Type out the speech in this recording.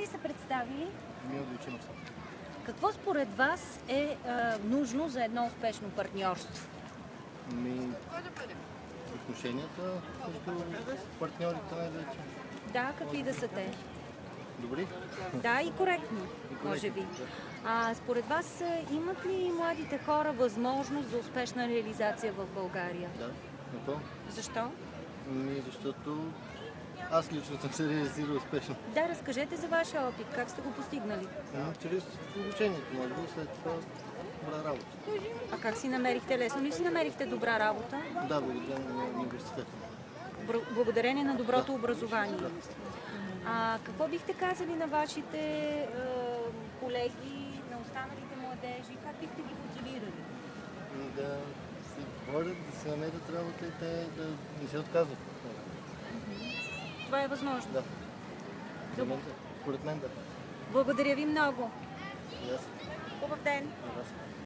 ли се представили? Мил Дойчинов съм. Какво според вас е нужно за едно успешно партньорство? Отношенията между партньорите най-вече. Да, какви да са те? Добри? Да, и коректни, може би. Според вас имат ли младите хора възможност за успешна реализация в България? Да, напълно. Защо? Защото аз лично съм се реализирал успешно. Да, разкажете за вашия опит. Как сте го постигнали? Чрез обучението, може би, след това добра работа. А как си намерихте? Лесно ли си намерихте добра работа? Да, благодаря на университета. Благодарение на доброто образование. Какво бихте казали на вашите колеги, на останалите младежи? Как бихте ги мотивирали? Да се борят, да се намерят работа и те да не се отказват. Това е възможно. Да. За мен, според мен да. Благодаря ви много. И аз. Хубав ден! На вас.